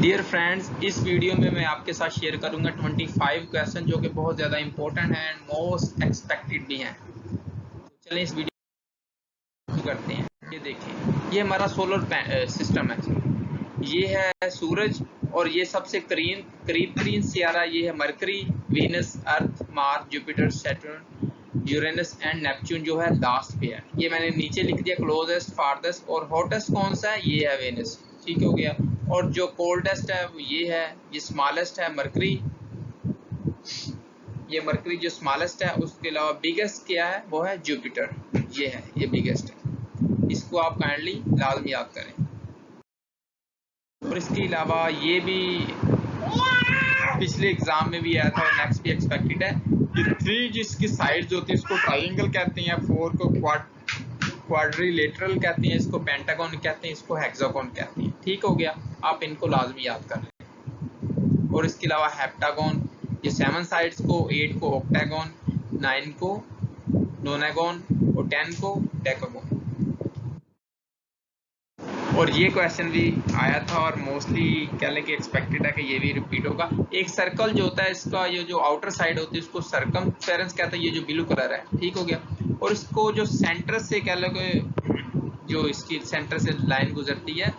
Dear friends, इस video में मैं आपके साथ शेयर करूंगा 25 क्वेश्चन जो कि बहुत ज़्यादा इंपॉर्टेंट हैं एंड मोस्ट एक्सपेक्टेड भी हैं। तो चलें इस वीडियो को करते हैं। ये देखें, ये हमारा सोलर सिस्टम है। ये है सूरज और ये सबसे करीब तरीन सियारा ये है mercury, Venus, earth, Mars, Jupiter, Saturn, Uranus and Neptune जो है लास्ट पे है। ये मैंने नीचे लिख दिया क्लोजेस्ट, फारदेस्ट और हॉटेस्ट कौन सा है, ये है वेनस। ठीक हो गया। और जो कोल्डेस्ट है वो ये है, ये स्मॉलेस्ट है मरकरी, ये मरकरी जो स्मॉलेस्ट है। उसके अलावा बिगेस्ट क्या है, वो है जुपिटर, ये है, ये बिगेस्ट है। इसको आप काइंडली लाजमी याद करें। और इसके अलावा ये भी पिछले एग्जाम में भी आया था और नेक्स्ट भी एक्सपेक्टेड है कि 3 जिसकी साइड्स होती है इसको ट्रायंगल कहते हैं, 4 को क्वाड्रिलेटरल कहते हैं, इसको पेंटागन कहते हैं, इसको हेक्सागन कहते हैं। ठीक हो गया, आप इनको लाजमी याद कर लें। और इसके अलावा हेप्टागन, ये 7 साइड्स को, 8 को ऑक्टागन, 9 को नोनागन और 10 को डेकागन। और ये क्वेश्चन भी आया था और मोस्टली कह लें कि एक्सपेक्टेड है कि ये भी रिपीट होगा। एक सर्कल जो होता है इसका, ये जो आउटर साइड होती है उसको सर्कमफेरेंस कहते हैं, ये जो ब्लू कलर है। ठीक हो गया। और इसको जो सेंटर से कह लो कि जो इसकी सेंटर से लाइन गुजरती है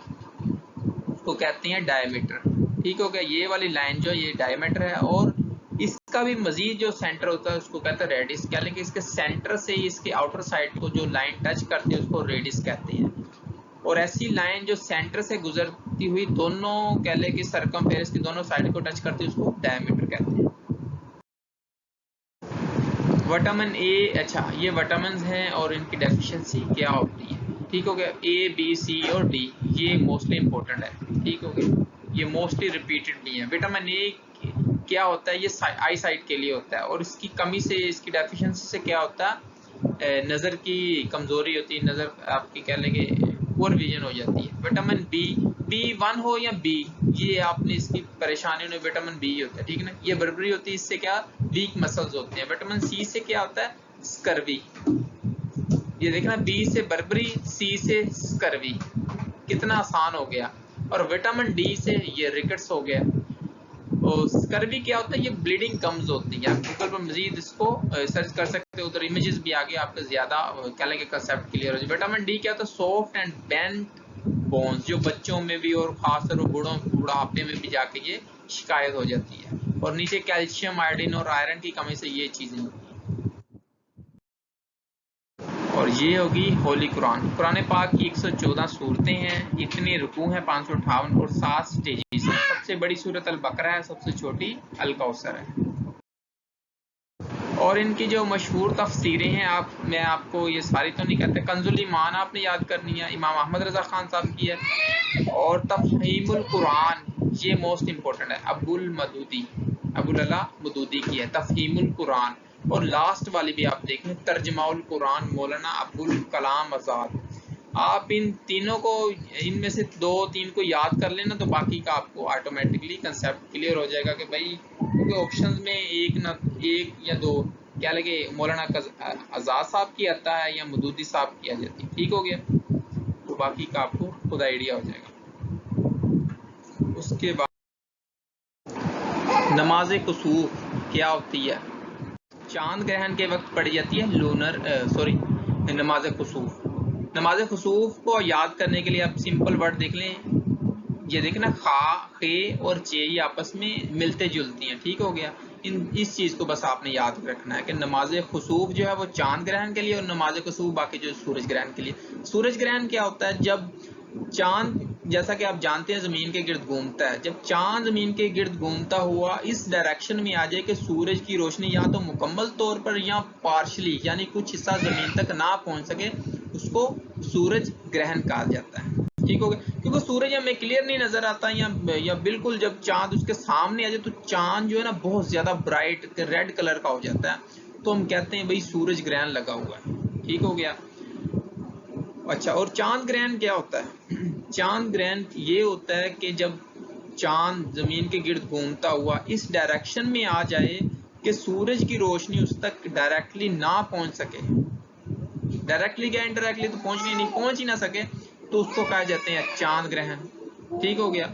उसको कहते हैं डायमीटर। ठीक हो गया। ये वाली लाइन जो ये डायमीटर है और इसका भी मजीद जो सेंटर होता है उसको कहते हैं रेडियस। कह लें कि इसके सेंटर से इसके आउटर साइड को जो लाइन टच करती है उसको रेडियस कहते हैं। और ऐसी लाइन जो सेंटर से गुजरती हुई दोनों कह ले कि सर्कमफेरेंस की दोनों साइड को टच करती है उसको डायमीटर कहते हैं। विटामिन ए, अच्छा ये विटामिन हैं और इनकी डेफिशिएंसी क्या होती है। ठीक हो गया। ए, बी, सी और डी ये मोस्टली इंपॉर्टेंट है। ठीक हो गया, ये मोस्टली रिपीटेड भी है। विटामिन ए क्या होता है, ये आई साइट के लिए होता है और इसकी कमी से, इसकी डेफिशिएंसी से क्या होता है, नज़र की कमजोरी होती है, नज़र आपकी कह लेंगे पुअर विजन हो जाती है। विटामिन बी 1 हो या बी, ये आपने इसकी परेशानी में विटामिन बी होता है। ठीक है ना, ये बर्बरी होती है, इससे क्या वीक मसल्स होते हैं। विटामिन सी से क्या होता है, स्कर्वी। ये देखना, बी से बर्बरी, सी से स्कर्वी, कितना आसान हो गया। और विटामिन डी से ये रिकेट्स हो गया। और स्कर्वी क्या होता है, ये ब्लीडिंग गम्स होती है। आप गूगल पर मजीद इसको सर्च कर सकते हो, उधर इमेजेस भी आगे आपको ज्यादा क्या लेंगे कंसेप्ट क्लियर हो जाए। विटामिन डी क्या होता है, सॉफ्ट एंड बेंट बोन्स, जो बच्चों में भी और खासकर बुढ़ापे में भी जाके ये शिकायत हो जाती है। और नीचे कैल्शियम, आयोडीन और आयरन की कमी से ये चीजें होती हैं। और ये होगी होली कुरान। कुरान पाक की 114 सूरतें हैं, इतने रुकू हैं 558 और 7 स्टेजेस हैं। सबसे बड़ी सूरत अल बकरा है, सबसे छोटी अल कौसर है। और इनकी जो मशहूर तफसीरें हैं, मैं आपको ये सारी तो नहीं कहते। कंजुल ईमान आपने याद करनी है, इमाम अहमद रजा खान साहब की है। और तफहीमुल कुरान ये मोस्ट इंपॉर्टेंट है, अबुल अला मदूदी की है तफहीमुल कुरान। और लास्ट वाली भी आप देखें, तर्जमाउल कुरान मौलाना अब्दुल कलाम आजाद। आप इन तीनों को, इनमें से 2-3 को याद कर लेना तो बाकी का आपको ऑटोमेटिकली कंसेप्ट क्लियर हो जाएगा कि भाई, क्योंकि ऑप्शंस में एक या 2 क्या लगे, मौलाना आजाद साहब की आता है या मदूदी साहब की आ जाती है। ठीक हो गया, तो बाकी का आपको खुद आइडिया हो जाएगा। उसके बाद नमाज कुसूफ क्या होती है, चांद ग्रहण के वक्त पढ़ी जाती है नमाज कुसूफ। नमाज खुसूफ को याद करने के लिए आप सिंपल वर्ड देख लें, ये देखना खा, खे और चे ये आपस में मिलते जुलती हैं। ठीक हो गया। इस चीज को बस आपने याद रखना है कि नमाज खुसूफ जो है वो चांद ग्रहण के लिए और नमाज खुसूफ बाकी जो सूरज ग्रहण के लिए। सूरज ग्रहण क्या होता है, जब चांद, जैसा कि आप जानते हैं, जमीन के गिर्द घूमता है। जब चांद जमीन के गिर्द घूमता हुआ इस डायरेक्शन में आ जाए कि सूरज की रोशनी या तो मुकम्मल तौर पर या पार्शली यानी कुछ हिस्सा जमीन तक ना पहुंच सके, उसको सूरज ग्रहण कहा जाता है। ठीक हो गया। क्योंकि सूरज हमें क्लियर नहीं नजर आता या बिल्कुल जब चांद उसके सामने आ जाए तो चांद जो है ना बहुत ज्यादा ब्राइट रेड कलर का हो जाता है, तो हम कहते हैं भाई सूरज ग्रहण लगा हुआ है। ठीक हो गया। अच्छा, और चांद ग्रहण क्या होता है, चांद ग्रहण ये होता है कि जब चांद जमीन के गिर्द घूमता हुआ इस डायरेक्शन में आ जाए कि सूरज की रोशनी उस तक डायरेक्टली ना पहुंच सके। डायरेक्टली क्या इनडायरेक्टली तो पहुंच ही ना सके, तो उसको कहा जाते हैं चांद ग्रहण। ठीक हो गया।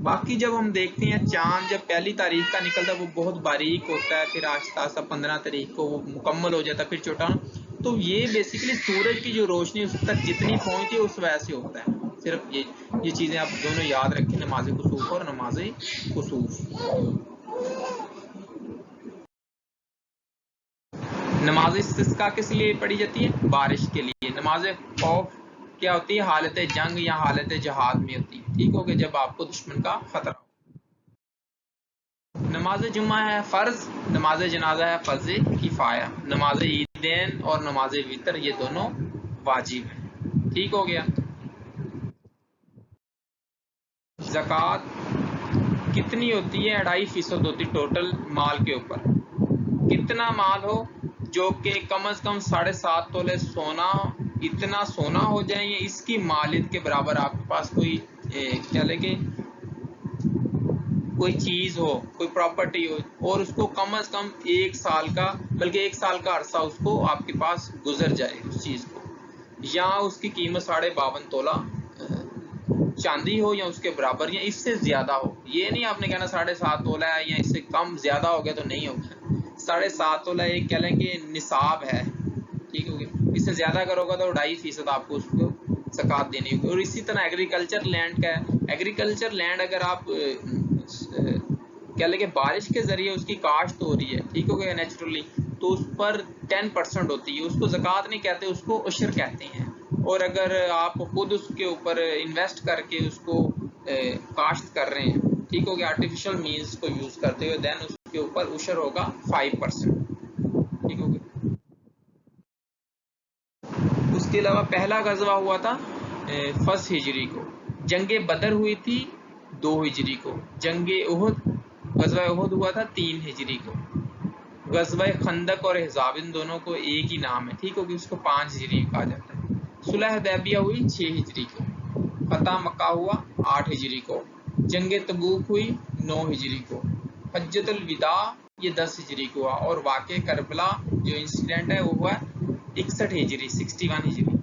बाकी जब हम देखते हैं चांद जब पहली तारीख का निकलता है वो बहुत बारीक होता है, फिर आहिस्ता आहिस्ता 15 तारीख को वो मुकम्मल हो जाता है, फिर छोटा। तो ये बेसिकली सूरज की जो रोशनी उस तक जितनी पहुंचती है उस वजह से होता है। सिर्फ ये चीजें आप दोनों याद रखें, नमाज कुसूफ और नमाज कुसूफ। नमाज इस्तिस्का किस लिए पढ़ी जाती है? बारिश के लिए। नमाज खौफ क्या होती है? हालत जंग या हालत जहाद में होती है, ठीक हो गया, जब आपको दुश्मन का खतरा। नमाज जुम्मा है फर्ज, नमाज जनाजा है फर्ज किफाया, नमाज ईदैन और नमाज वितर ये दोनों वाजिब है, ठीक हो गया। ज़कात कितनी होती है? 2.5% होती टोटल माल के ऊपर। कितना माल हो जो कि कम से कम 7.5 तोले सोना, इतना सोना हो जाए इसकी मालियत के बराबर आपके पास कोई क्या लगे कोई चीज हो, कोई प्रॉपर्टी हो और उसको कम से कम 1 साल का, बल्कि 1 साल का अरसा उसको आपके पास गुजर जाए उस चीज को, या उसकी कीमत 52.5 तोला चांदी हो या उसके बराबर या इससे ज्यादा हो। ये नहीं आपने कहना 7.5 तोला है या इससे कम ज्यादा हो गया तो नहीं होगा। 7.5 तोला एक कह लें कि निसाब है, ठीक हो गया। इससे ज्यादा अगर होगा तो 2.5% आपको उसको ज़कात देनी होगी। और इसी तरह एग्रीकल्चर लैंड का है। एग्रीकल्चर लैंड अगर आप क्या लेके बारिश के जरिए उसकी काश्त हो रही है, ठीक हो गया, नेचुरली, तो उस पर 10% होती है, उसको ज़कात नहीं कहते, उसको उशर कहते हैं। और अगर आप खुद उसके ऊपर इन्वेस्ट करके उसको काश्त कर रहे हैं, ठीक हो गया, आर्टिफिशियल मीन्स को यूज करते हुए, देन उसके ऊपर उशर होगा 5%, ठीक हो गया। उसके अलावा पहला गजवा हुआ था 1 हिजरी को, जंगे बदर हुई थी 2 हिजरी को, जंगे उहद गजवा उहद हुआ था 3 हिजरी को, गजवा खंदक और हिजाब इन दोनों को एक ही नाम है, ठीक होगी, उसको 5 हिजरी कहा जाता है। सुलह हुदैबिया हुई 6 हिजरी को, फतह मक्का हुआ 8 हिजरी को, जंगे तबूक हुई 9 हिजरी को, हज्जतुल विदा ये 10 हिजरी को हुआ, और वाक़े करबला जो इंसिडेंट है वो हुआ 61 हिजरी 61 हिजरी।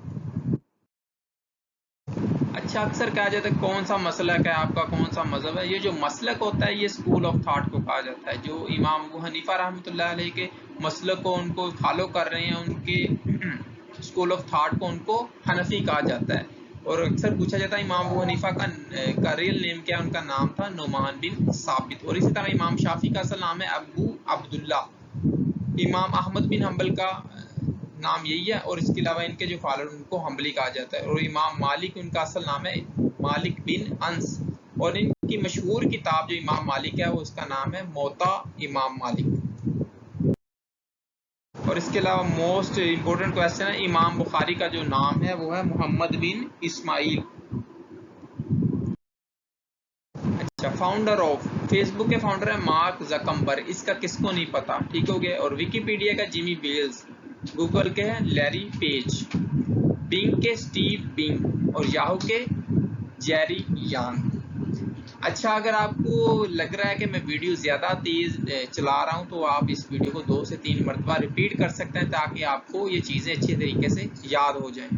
अच्छा, अक्सर कहा जाता है कौन सा मसलक है आपका, कौन सा मजहब है? ये जो मसलक होता है ये स्कूल ऑफ थॉट को कहा जाता है। जो इमाम अबू हनीफा रहमतुल्लाह अलैह के मसलक को उनको फॉलो कर रहे हैं, उनके स्कूल ऑफ थॉट को उनको हनफी कहा जाता है। और अक्सर पूछा जाता है इमाम अबू हनीफा का रियल नेम क्या है? उनका नाम था नुमान बिन साबित। और इसी तरह इमाम शाफी का असल नाम है अबू अब्दुल्ला। इमाम अहमद बिन हम्बल का नाम यही है, और इसके अलावा इनके जो फॉलोअर उनको हम्बली कहा जाता है। और इमाम मालिक उनका असल नाम है मालिक बिन अंस, और इनकी मशहूर किताब जो इमाम मालिक है वो उसका नाम है मोता इमाम मालिक। और इसके अलावा मोस्ट इम्पोर्टेंट क्वेश्चन है, इमाम बुखारी का जो नाम है वो है मोहम्मद बिन इस्माइल। अच्छा, फाउंडर ऑफ फेसबुक के फाउंडर है मार्क ज़करबर्ग, इसका किसको नहीं पता, ठीक हो गया। और विकिपीडिया का जिमी वेल्स, गूगल के है लैरी पेज, बिंग के स्टीव बिंग, और याहू के जेरी यान। अच्छा, अगर आपको लग रहा है कि मैं वीडियो ज़्यादा तेज़ चला रहा हूं तो आप इस वीडियो को 2 से 3 मरतबा रिपीट कर सकते हैं ताकि आपको ये चीज़ें अच्छे तरीके से याद हो जाएं।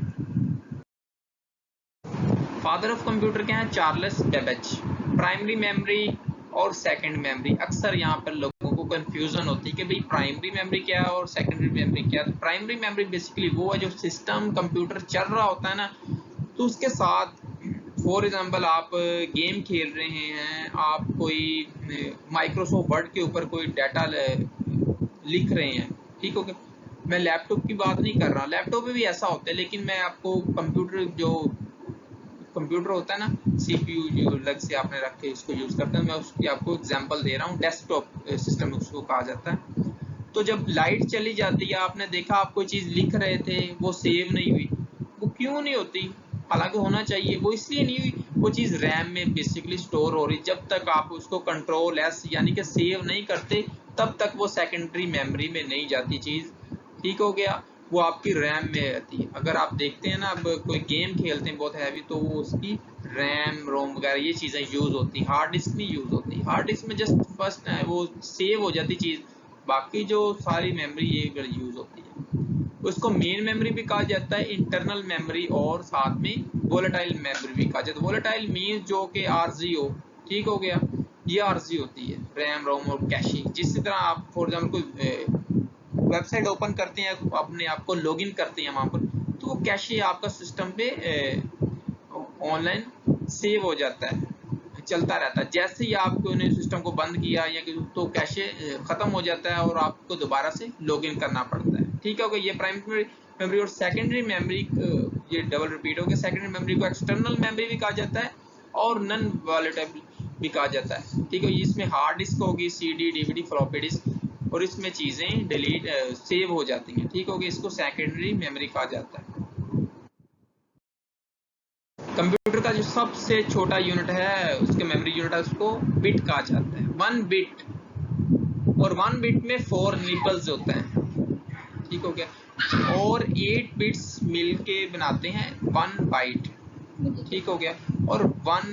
फादर ऑफ कंप्यूटर क्या है? Charles Babbage. प्राइमरी मेमोरी और सेकेंडरी मेमोरी, अक्सर यहाँ पर लोगों को कंफ्यूजन होती है कि भाई प्राइमरी मेमोरी क्या है और सेकेंडरी मेमोरी क्या है। तो प्राइमरी मेमोरी बेसिकली वो है जो सिस्टम कंप्यूटर चल रहा होता है ना, तो उसके साथ फॉर एग्जांपल आप गेम खेल रहे हैं, आप कोई माइक्रोसॉफ्ट वर्ड के ऊपर कोई डाटा लिख रहे हैं, ठीक हो गया। मैं लैपटॉप की बात नहीं कर रहा, लैपटॉप में भी ऐसा होता है, लेकिन मैं आपको कंप्यूटर होता है ना, सीपीयू जो अलग से आपने रख के इसको यूज करते हैं, मैं उसकी आपको एग्जांपल दे रहा हूँ। डेस्कटॉप सिस्टम उसको कहा जाता है। तो जब लाइट चली जाती है, आपने देखा आप कोई चीज लिख रहे थे वो सेव नहीं हुई, वो क्यों नहीं होती? हालांकि होना चाहिए, वो इसलिए नहीं हुई, वो चीज रैम में बेसिकली स्टोर हो रही, जब तक आप उसको कंट्रोल एस यानी कि सेव नहीं करते तब तक वो सेकेंडरी मेमोरी में नहीं जाती चीज, ठीक हो गया, वो आपकी रैम में रहती है। अगर आप देखते हैं ना, अब कोई गेम खेलते हैं बहुत हैवी, तो वो उसकी रैम रोम वगैरह ये चीज़ें यूज़ होती हैं, हार्ड डिस्क नहीं यूज़ होती। हार्ड डिस्क में जस्ट फर्स्ट वो सेव हो जाती चीज़, बाकी जो सारी मेमोरी ये यूज़ होती है। उसको मेन मेमोरी भी कहा जाता है, इंटरनल मेमोरी, और साथ में वोलेटाइल मेमोरी भी कहा जाता है। वोलेटाइल मीन्स जो कि आरजी हो, ठीक हो गया। ये आरजी होती है रैम रोम और कैशे। जिस तरह आप फॉर एग्जाम्पल कोई वेबसाइट ओपन करते हैं, अपने आप को लॉगिन करते हैं वहां पर, तो वो कैशे आपका सिस्टम पे ऑनलाइन सेव हो जाता है, चलता रहता है। जैसे ही आपको ने सिस्टम को बंद किया या तो कैशे खत्म हो जाता है और आपको दोबारा से लॉगिन करना पड़ता है। ठीक है, ये प्राइमरी मेमोरी और सेकेंडरी मेमोरी, ये डबल रिपीट हो गया। सेकेंडरी मेमोरी को एक्सटर्नल मेमोरी भी कहा जाता है और नॉन वॉलेटाइल भी कहा जाता है। ठीक है, इसमें हार्ड डिस्क होगी, सीडी, डीवीडी, फ्लॉपी डिस्क, और इसमें चीजें डिलीट सेव हो जाती हैं। ठीक होगी, इसको सेकेंडरी मेमोरी कहा जाता है। कंप्यूटर का जो सबसे छोटा यूनिट है, उसके मेमोरी यूनिट है, उसको बिट कहा जाता है। 1 बिट, और 1 बिट में 4 निबल्स होते हैं। ठीक हो गया, और 8 बिट्स मिलके बनाते हैं 1 बाइट। ठीक हो गया, और 1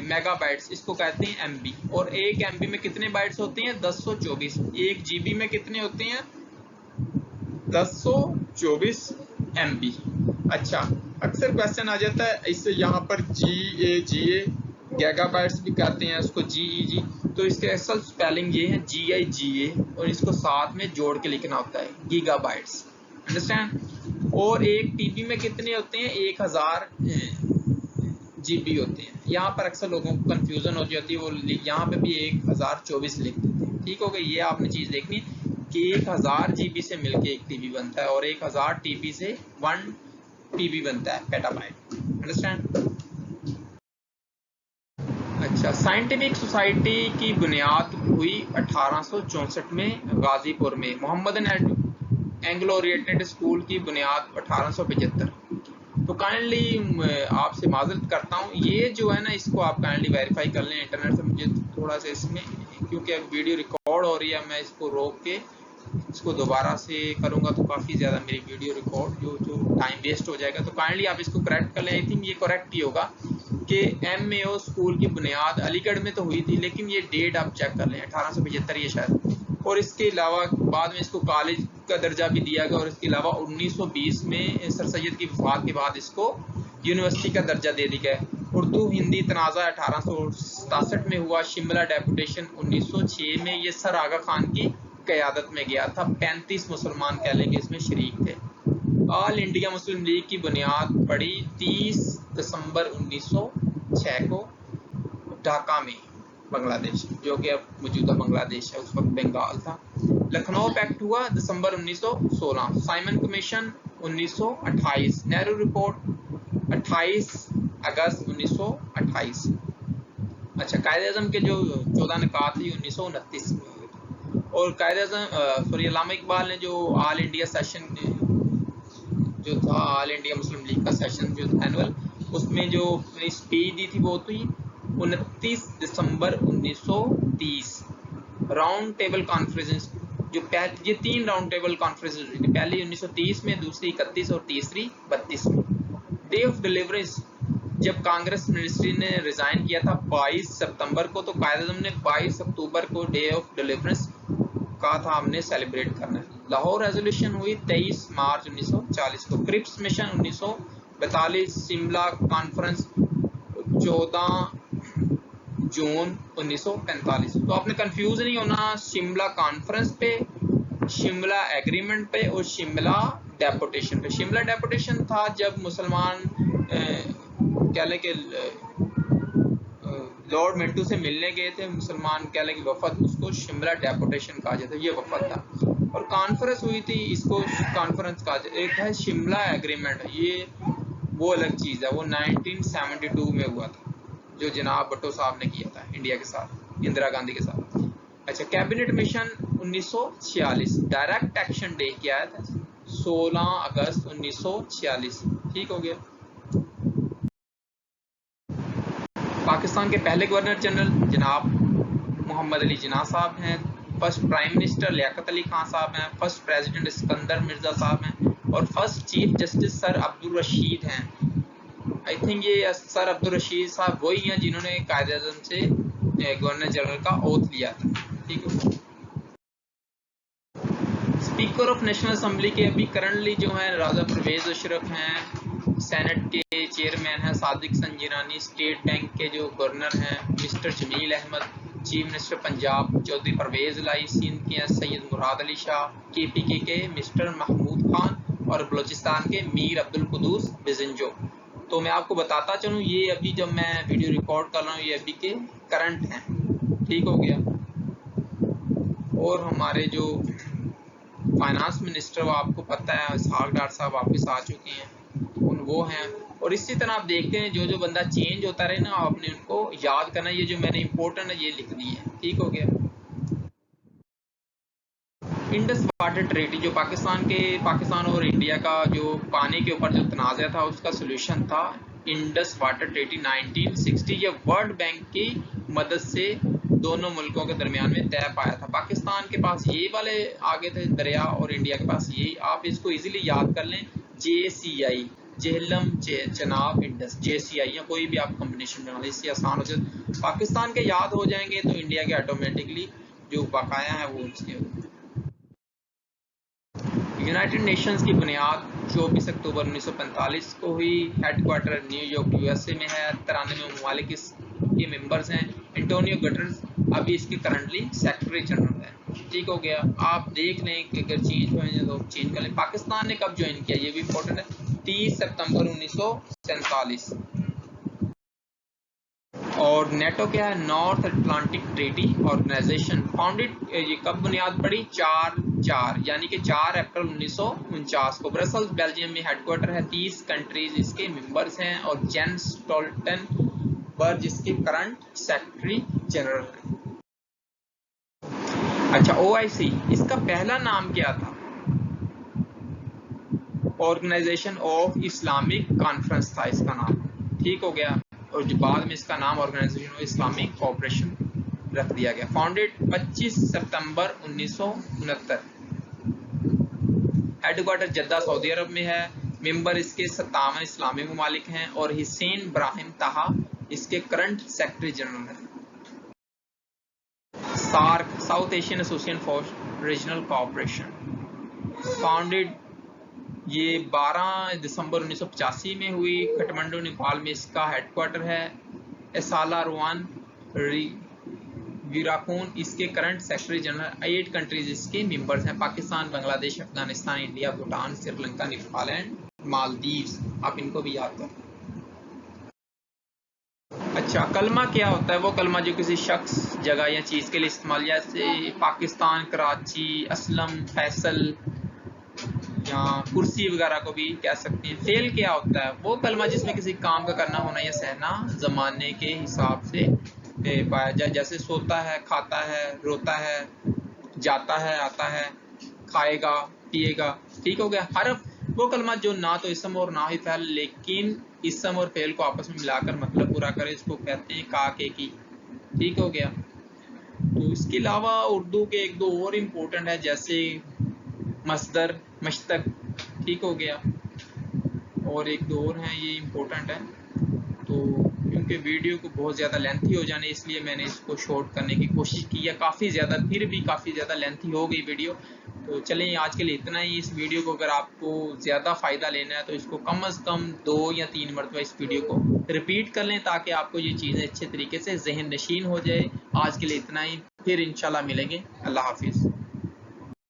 मेगाबाइट्स इसको कहते हैं एमबी। और 1 एमबी में कितने बाइट्स होते हैं? 1024। 1 जीबी में कितने होते हैं? 1024 एमबी। अच्छा, अक्सर क्वेश्चन आ जाता है इससे, यहाँ पर GA गीगाबाइट्स भी कहते हैं उसको, GEG। तो इसके असल स्पेलिंग ये है GIGA, और इसको साथ में जोड़ के लिखना होता है गीगाबाइट्स। अंडरस्टैंड? और 1 टीबी में कितने होते हैं? 1000 GB होते हैं। यहाँ पर अक्सर लोगों को कंफ्यूजन हो जाती है, वो यहाँ पे भी 1024 लिख देते हैं। ठीक हो गया, ये आपने चीज देखनी कि 1000 GB से मिलके 1 TB बनता है, और 1000 TB से 1 TB बनता है, पेटाबाइट। अंडरस्टैंड? अच्छा, साइंटिफिक सोसाइटी की बुनियाद हुई 1864 में गाजीपुर में। मोहम्मद एंग्लो ओरिएंटेड स्कूल की बुनियाद 1875। तो काइंडली आपसे माजरत करता हूँ, ये जो है ना, इसको आप काइंडली वेरीफाई कर लें इंटरनेट से। मुझे थोड़ा सा इसमें, क्योंकि अब वीडियो रिकॉर्ड हो रही है, मैं इसको रोक के इसको दोबारा से करूँगा तो काफ़ी ज़्यादा मेरी वीडियो रिकॉर्ड जो टाइम वेस्ट हो जाएगा। तो काइंडली आप इसको करेक्ट कर लें। आई थिंक ये करेक्ट ही होगा कि MAO स्कूल की बुनियाद अलीगढ़ में तो हुई थी, लेकिन ये डेट आप चेक कर लें 1875 ये शायद। और इसके अलावा बाद में इसको कॉलेज का दर्जा भी दिया गया, और इसके अलावा 1920 में सर सैयद की वफात के बाद इसको यूनिवर्सिटी का दर्जा दे दिया गया। उर्दू हिंदी तनाज़ा 1867 में हुआ। शिमला डेपुटेशन 1906 में ये सर आगा खान की क़यादत में गया था। 35 मुसलमान कह लेंगे इसमें शरीक थे। ऑल इंडिया मुस्लिम लीग की बुनियाद पड़ी 30 दिसंबर 1906 को ढाका में, बांग्लादेश, जो कि अब मौजूदा बांग्लादेश है, उस वक्त बंगाल था। लखनऊ पैक्ट हुआ दिसंबर 1916। Simon commission 1928। नेहरू रिपोर्ट 28 अगस्त 1928। अच्छा, कायदे-ए-आज़म के जो 14 निकात थी 1929 में हुए थे। और कायदे-ए-आज़म सॉरी अल्लामा इकबाल ने जो ऑल इंडिया सेशन जो था, ऑल इंडिया मुस्लिम लीग का सेशन जो था एनुअल, उसमें जो अपनी स्पीच दी थी वो थी 29 दिसंबर 1930। राउंड टेबल कॉन्फ्रेंस, जो ये 3 राउंड टेबल कॉन्फ्रेंस हुई थी, पहली 1930 में, दूसरी 31 और तीसरी 32 में। डे ऑफ डिलीवरेंस, जब कांग्रेस मिनिस्ट्री ने रिजाइन किया था 22 सितंबर को, तो कायदे-ए-आज़म ने 22 अक्टूबर को डे ऑफ डिलीवरेंस कहा था हमने सेलिब्रेट करना है। लाहौर रेजोल्यूशन हुई 23 मार्च 1940 को। Cripps mission 1942। शिमला कॉन्फ्रेंस 14 जून 1945। तो आपने कंफ्यूज नहीं होना शिमला कॉन्फ्रेंस पे, शिमला एग्रीमेंट पे और शिमला डेपुटेशन पे। शिमला डेपुटेशन था जब मुसलमान कह लें कि लॉर्ड मिंटू से मिलने गए थे मुसलमान, कह लें कि वफद, उसको शिमला डेपुटेशन कहा जाता है, ये वफद था। और कॉन्फ्रेंस हुई थी, इसको कॉन्फ्रेंस कहा जाता है। एक है शिमला एग्रीमेंट, ये वो अलग चीज़ है, वो 1972 में हुआ था, जो जनाब भुट्टो साहब ने किया था इंडिया के साथ, इंदिरा गांधी के साथ। अच्छा, cabinet mission 1946। Direct action day क्या है? 16 अगस्त 1946। ठीक हो गया। पाकिस्तान के पहले गवर्नर जनरल जनाब मोहम्मद अली जिन्ना साहब हैं। First prime minister Liaquat Ali Khan साहब हैं। फर्स्ट प्रेसिडेंट सिकंदर मिर्जा साहब हैं। और first chief justice sir Abdul Rashid हैं। आई थिंक ये सर अब्दुल रशीद साहब वही हैं जिन्होंने कायदे-ए-आज़म से गवर्नर जनरल का ओथ लिया था। ठीक है। स्पीकर ऑफ नेशनल असेंबली के अभी करंटली जो है राजा परवेज अशरफ हैं। सेनेट के चेयरमैन हैं सादिक संजीरानी, स्टेट बैंक के जो गवर्नर हैं mister Jamil Ahmed, chief minister Punjab Chaudhry Parvez Elahi, Sindh के सैयद मुराद अली शाह, KPK के मिस्टर महमूद खान और बलूचिस्तान के मीर अब्दुल कुदूस बिजंजो। तो मैं आपको बताता चलूँ, ये अभी जब मैं वीडियो रिकॉर्ड कर रहा हूँ ये अभी के करंट हैं, ठीक हो गया। और हमारे जो फाइनेंस मिनिस्टर वो आपको पता है इसहाक डार साहब वापस आ चुके हैं, वो हैं। और इसी तरह आप देखते हैं जो जो बंदा चेंज होता रहे ना, आपने उनको याद करना। ये जो मैंने इम्पोर्टेंट है ये लिख दी है, ठीक हो गया। इंडस वाटर ट्रीटी जो पाकिस्तान और इंडिया का जो पानी के ऊपर जो तनाज़ा था उसका सोल्यूशन था इंडस वाटर ट्रीटी 1960। ये वर्ल्ड बैंक की मदद से दोनों मुल्कों के दरमियान में तय पाया था। पाकिस्तान के पास ये वाले आगे थे दरिया और इंडिया के पास ये, आप इसको इजीली याद कर लें, JCI Jhelum Chenab Indus, JCI या कोई भी आप कॉम्बिनेशन बना लें, इससे आसान हो जाए। पाकिस्तान के याद हो जाएंगे तो इंडिया के ऑटोमेटिकली जो बकाया है वो उसके। यूनाइटेड नेशंस की बुनियाद 24 अक्टूबर 1945 को हुई। हेडक्वार्टर न्यूयॉर्क USA में है। 93 ममालिक इसके मेंबर्स हैं। एंटोनियो गुटेरेस अभी इसके करंटली सेक्रेटरी जनरल है, ठीक हो गया। आप देख लें कि अगर चेंज हो तो चेंज कर लें। पाकिस्तान ने कब ज्वाइन किया ये भी इम्पोर्टेंट है, 30 सितंबर 1947। और नेटो क्या है, North Atlantic Treaty Organization. Founded ये कब बुनियाद पड़ी, 4 यानी कि 4 अप्रैल 1949 को। ब्रसल्स बेल्जियम में हेडक्वार्टर है। 30 कंट्रीज इसके मेंबर्स हैं और जेंस स्टोल्टनबर्ग जिसके करंट सेक्रेटरी जनरल है। अच्छा, OIC इसका पहला नाम क्या था, ऑर्गेनाइजेशन ऑफ इस्लामिक कॉन्फ्रेंस था इसका नाम, ठीक हो गया। और जो बाद में इसका नाम ऑर्गेनाइजेशन ऑफ इस्लामिक कोऑपरेशन रख दिया गया। फाउंडेड 25 सितंबर 1969। हेडक्वार्टर जद्दा सऊदी अरब में है। मेंबर इसके 57 इस्लामी ममालिक हैं और हुसैन इब्राहिम ताहा इसके करंट सेक्रेटरी जनरल है। SAARC South Asian Association for Regional Cooperation, founded ये 12 दिसंबर 1985 में हुई। काठमांडू नेपाल में इसका हेडक्वार्टर है। एसाला रुआन वीराकून इसके करंट सेक्रेटरी जनरल। 8 कंट्रीज इसके मेंबर्स हैं, पाकिस्तान, बांग्लादेश, अफगानिस्तान, इंडिया, भूटान, श्रीलंका, नेपाल एंड मालदीव्स। आप इनको भी याद करें। अच्छा, कलमा क्या होता है, वो कलमा जो किसी शख्स, जगह या चीज के लिए इस्तेमाल, जैसे पाकिस्तान, कराची, असलम, फैसल या कुर्सी वगैरह को भी कह सकते हैं। फेल क्या होता है, वो कलमा जिसमें किसी काम का करना होना या सहना जमाने के हिसाब से पाया जाए, जैसे सोता है, खाता है, रोता है, जाता है, आता है, खाएगा, पिएगा, ठीक हो गया। हरफ वो कलमा जो ना तो इसम और ना ही फेल लेकिन इसम और फेल को आपस में मिलाकर मतलब पूरा करे, इसको कहते हैं का के की, ठीक हो गया। तो इसके अलावा उर्दू के 1-2 और इम्पोर्टेंट है, जैसे मस्दर, मश्तक, ठीक हो गया। और 1-2 और हैं, ये इम्पोर्टेंट है। तो क्योंकि वीडियो को बहुत ज़्यादा लेंथी हो जाने इसलिए मैंने इसको शॉर्ट करने की कोशिश की है, काफ़ी ज़्यादा, फिर भी काफ़ी ज़्यादा लेंथी हो गई वीडियो। तो चलें आज के लिए इतना ही। इस वीडियो को अगर आपको ज़्यादा फ़ायदा लेना है तो इसको कम अज़ कम 2 या 3 मरतबा इस वीडियो को रिपीट कर लें ताकि आपको ये चीज़ें अच्छे तरीके से ज़हन नशीन हो जाए। आज के लिए इतना ही, फिर इंशाल्लाह मिलेंगे। अल्लाह हाफिज़।